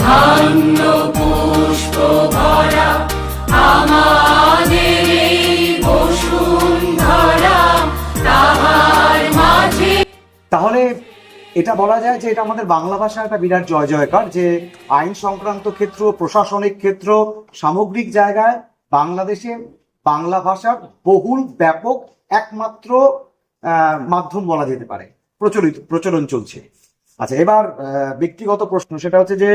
ধন্য পুষ্প ভরা আমাদের এই বসুন্ধরা, তাহার মাঝে। তাহলে এটা বলা যায় যে এটা আমাদের বাংলা ভাষার একটা বিরাট জয় জয়কার, যে আইন সংক্রান্ত ক্ষেত্র, প্রশাসনিক ক্ষেত্র, সামগ্রিক জায়গায় বাংলাদেশে বাংলা ভাষার বহুল ব্যাপক একমাত্র মাধ্যম বলা যেতে পারে, প্রচলন চলছে। আচ্ছা, এবার ব্যক্তিগত প্রশ্ন, সেটা হচ্ছে যে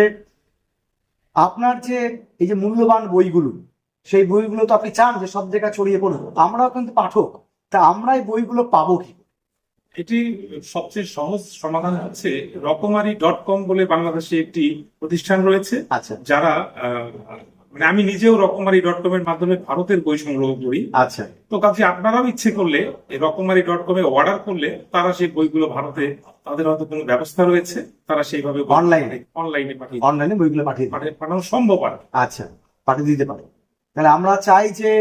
আপনার যে এই যে মূল্যবান বইগুলো, সেই বইগুলো তো আপনি চান যে সব জায়গায় ছড়িয়ে পড়ুক। আমরাও কিন্তু পাঠক, তা আমরা এই বইগুলো পাবো কি? এটি সবচেয়ে সহজ সমাধান হচ্ছে রকমারি.com বলে বাংলাদেশে একটি প্রতিষ্ঠান রয়েছে। আচ্ছা, যারা মানে আমি নিজেও রকমারি.com এর মাধ্যমে ভারতের বই সংগ্রহ করি। আচ্ছা, তো কাজে আপনারাও ইচ্ছে করলে এই রকমারি.com এ অর্ডার করলে তারা সেই বইগুলো ভারতে, তাদের হয়তো কোনো ব্যবস্থা রয়েছে, তারা সেইভাবে অনলাইনে বইগুলো পাঠানো সম্ভব। আচ্ছা, পাঠিয়ে দিতে পারে। তাহলে আমরা চাই যে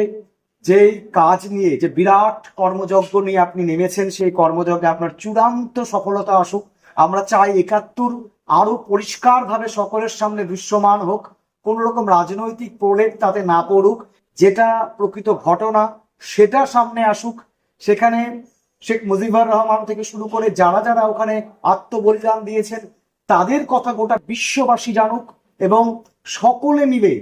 যেই কাজ নিয়ে, যে বিরাট কর্মযজ্ঞ নিয়ে আপনি নেমেছেন, সেই কর্মযজ্ঞে আপনার চূড়ান্ত সফলতা আসুক। আমরা চাই ৭১ আরো পরিষ্কারভাবে সকলের সামনে দৃশ্যমান হোক, কোন রকম রাজনৈতিক প্রলেপ তাতে না পড়ুক, যেটা প্রকৃত ঘটনা সেটা সামনে আসুক। সেখানে শেখ মুজিবুর রহমান থেকে শুরু করে যারা যারা ওখানে আত্মবলিদান দিয়েছেন তাদের কথা গোটা বিশ্ববাসী জানুক, এবং সকলে মিলে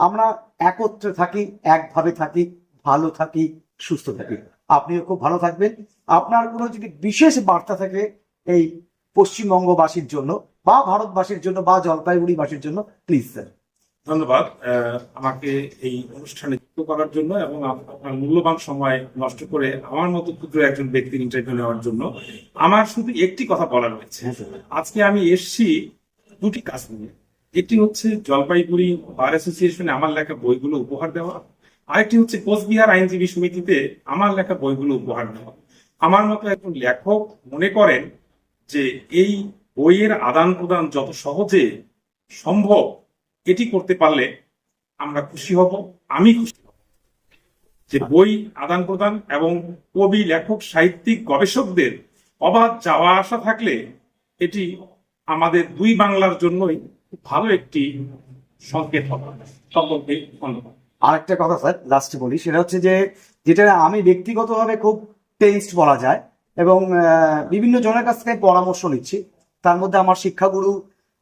আমরা একত্রে থাকি, একভাবে থাকি, ভালো থাকি, সুস্থ থাকি। আপনিও খুব ভালো থাকবেন। আপনার কোনো যদি বিশেষ বার্তা থাকে এই পশ্চিমবঙ্গবাসীর জন্য বা ভারতবাসীর জন্য বা জলপাইগুড়িবাসীর জন্য, প্লিজ স্যার। ধন্যবাদ আমাকে এই অনুষ্ঠানে যুক্ত করার জন্য এবং আপনার মূল্যবান সময় নষ্ট করে আমার মতো ক্ষুদ্র একজন ব্যক্তির ইন্টারভিউ নেওয়ার জন্য। আমার শুধু একটি কথা বলার রয়েছে। আজকে আমি এসছি দুটি কাজ নিয়ে। একটি হচ্ছে জলপাইগুড়ি বার অ্যাসোসিয়েশনে আমার লেখা বইগুলো উপহার দেওয়া, আরেকটি হচ্ছে কোচবিহার আইনজীবী সমিতিতে আমার লেখা বইগুলো উপহার দেওয়া। আমার মতো একজন লেখক মনে করেন যে এই বইয়ের আদান প্রদান যত সহজে সম্ভব এটি করতে পারলে আমরা খুশি হব, আমি খুশি হব। যে বই আদান প্রদান এবং কবি, লেখক, সাহিত্যিক, গবেষকদের অবাধ যাওয়া আসা থাকলে এটি আমাদের দুই বাংলার জন্যই ভালো একটি সংকেত হবে। সকলকে ধন্যবাদ। আরেকটা কথা স্যার লাস্টে বলি, সেটা হচ্ছে যে যেটা আমি ব্যক্তিগতভাবে খুব টেন্সড বলা যায়, এবং বিভিন্ন জনের কাছ থেকে পরামর্শ নিচ্ছি। তার মধ্যে আমার শিক্ষাগুরু,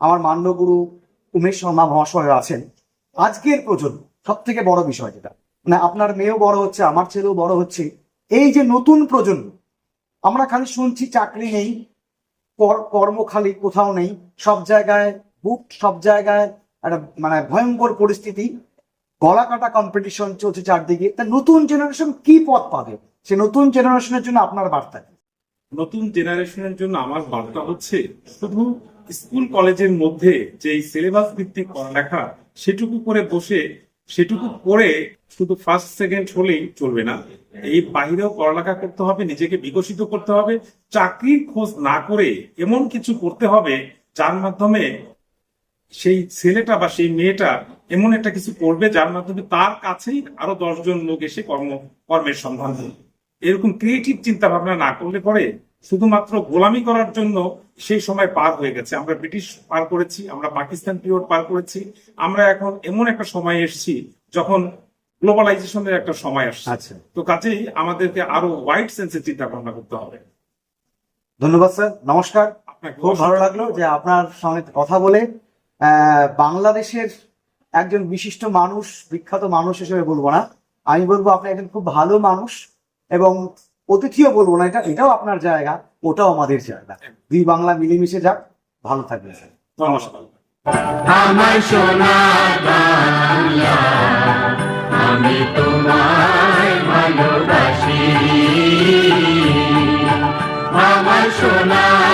আমার মান্যগুরু উমেশ শর্মা মহাশয় আছেন। আজকের প্রজন্ম সব থেকে বড় বিষয় যেটা, মানে আপনার মেয়েও বড় হচ্ছে, আমার ছেলেও বড় হচ্ছে, এই যে নতুন প্রজন্ম, আমরা খালি শুনছি চাকরি নেই, কর্ম খালি কোথাও নেই, সব জায়গায় বুক, সব জায়গায় একটা মানে ভয়ঙ্কর পরিস্থিতি, গলা কাটা কম্পিটিশন চলছে চারদিকে। তা নতুন জেনারেশন কি পথ পাবে? সে নতুন জেনারেশনের জন্য আপনার বার্তা? নতুন জেনারেশনের জন্য আমার বার্তা হচ্ছে, শুধু স্কুল কলেজের মধ্যে যে সিলেবাস ভিত্তিক পড়ালেখা সেটুকু করে বসে, সেটুকু করে শুধু ফার্স্ট সেকেন্ড হলেই চলবে না। এই বাহিরেও পড়ালেখা করতে হবে, নিজেকে বিকশিত করতে হবে। চাকরির খোঁজ না করে এমন কিছু করতে হবে যার মাধ্যমে সেই ছেলেটা বা সেই মেয়েটা এমন একটা কিছু করবে যার মাধ্যমে তার কাছেই আরো 10 জন লোক এসে কর্মের সন্ধান দেবে। এরকম ক্রিয়েটিভ চিন্তা ভাবনা না করলে পরে শুধুমাত্র গোলামি করার জন্য সেই সময় পার হয়ে গেছে। আমরা ব্রিটিশ পার করেছি, আমরা পাকিস্তান পিরিয়ড পার করেছি, আমরা এখন এমন একটা সময় এসেছি যখন গ্লোবালাইজেশনের একটা সময় আসছে। তো কাজেই আমাদেরকে আরো ওয়াইড সেন্সে চিন্তা ভাবনা করতে হবে। ধন্যবাদ স্যার, নমস্কার। খুব ভালো লাগলো যে আপনার সঙ্গে কথা বলে। বাংলাদেশের একজন বিশিষ্ট মানুষ, বিখ্যাত মানুষ হিসেবে বলবো না, আমি বলবো আপনি একজন খুব ভালো মানুষ, এবং অতিথিও বলবো না, এটাও আপনার জায়গা, ওটাও আমাদের জায়গা। দুই বাংলা মিলেমিশে যাক। ভালো থাকবেন স্যার। নমস্কার। আমার সোনার বাংলা, আমি তোমায় ভালোবাসি। আমার সোনার